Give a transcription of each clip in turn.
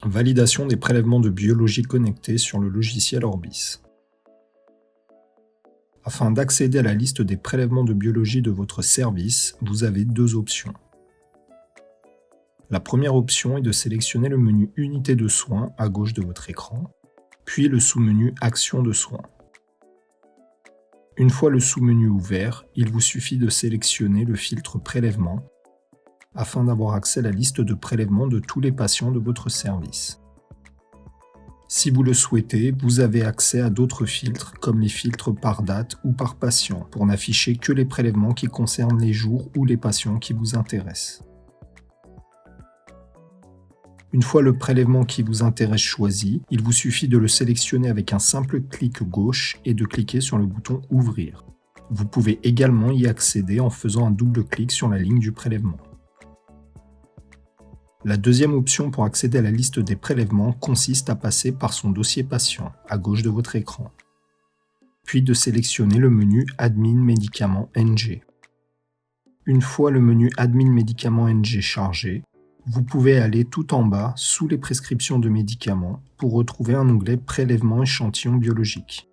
Validation des prélèvements de biologie connectés sur le logiciel Orbis. Afin d'accéder à la liste des prélèvements de biologie de votre service, vous avez deux options. La première option est de sélectionner le menu Unité de soins à gauche de votre écran, puis le sous-menu Action de soins. Une fois le sous-menu ouvert, il vous suffit de sélectionner le filtre Prélèvement afin d'avoir accès à la liste de prélèvements de tous les patients de votre service. Si vous le souhaitez, vous avez accès à d'autres filtres comme les filtres par date ou par patient pour n'afficher que les prélèvements qui concernent les jours ou les patients qui vous intéressent. Une fois le prélèvement qui vous intéresse choisi, il vous suffit de le sélectionner avec un simple clic gauche et de cliquer sur le bouton « Ouvrir ». Vous pouvez également y accéder en faisant un double clic sur la ligne du prélèvement. La deuxième option pour accéder à la liste des prélèvements consiste à passer par son dossier patient, à gauche de votre écran, puis de sélectionner le menu Admin Médicaments NG. Une fois le menu Admin Médicaments NG chargé, vous pouvez aller tout en bas sous les prescriptions de médicaments pour retrouver un onglet Prélèvement échantillon biologique.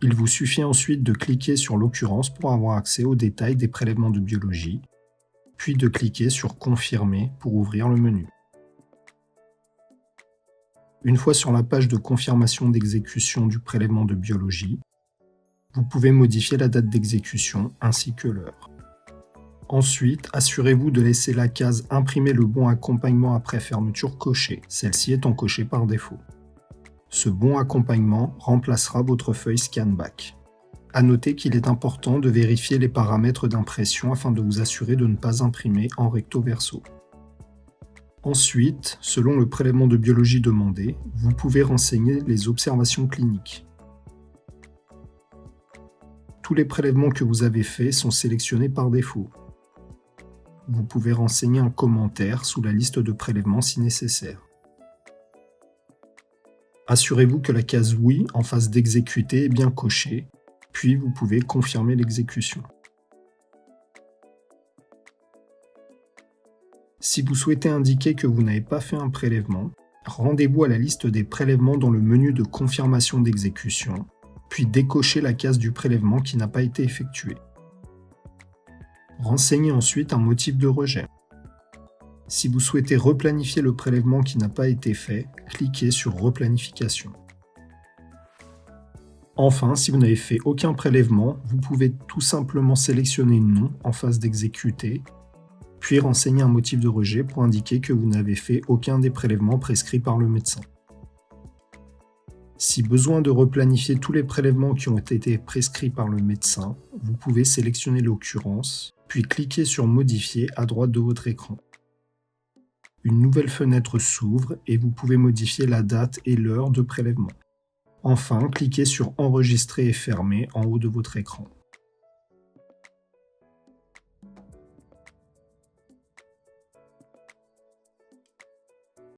Il vous suffit ensuite de cliquer sur l'occurrence pour avoir accès aux détails des prélèvements de biologie, puis de cliquer sur Confirmer pour ouvrir le menu. Une fois sur la page de confirmation d'exécution du prélèvement de biologie, vous pouvez modifier la date d'exécution ainsi que l'heure. Ensuite, assurez-vous de laisser la case « Imprimer le bon accompagnement après fermeture » cochée, celle-ci étant cochée par défaut. Ce bon accompagnement remplacera votre feuille Scanback. À noter qu'il est important de vérifier les paramètres d'impression afin de vous assurer de ne pas imprimer en recto verso. Ensuite, selon le prélèvement de biologie demandé, vous pouvez renseigner les observations cliniques. Tous les prélèvements que vous avez faits sont sélectionnés par défaut. Vous pouvez renseigner un commentaire sous la liste de prélèvements si nécessaire. Assurez-vous que la case « Oui » en face d'exécuter est bien cochée, puis vous pouvez confirmer l'exécution. Si vous souhaitez indiquer que vous n'avez pas fait un prélèvement, rendez-vous à la liste des prélèvements dans le menu de confirmation d'exécution, puis décochez la case du prélèvement qui n'a pas été effectué. Renseignez ensuite un motif de rejet. Si vous souhaitez replanifier le prélèvement qui n'a pas été fait, cliquez sur Replanification. Enfin, si vous n'avez fait aucun prélèvement, vous pouvez tout simplement sélectionner Non en face d'exécuter, puis renseigner un motif de rejet pour indiquer que vous n'avez fait aucun des prélèvements prescrits par le médecin. Si besoin de replanifier tous les prélèvements qui ont été prescrits par le médecin, vous pouvez sélectionner l'occurrence, puis cliquer sur Modifier à droite de votre écran. Une nouvelle fenêtre s'ouvre et vous pouvez modifier la date et l'heure de prélèvement. Enfin, cliquez sur Enregistrer et fermer en haut de votre écran.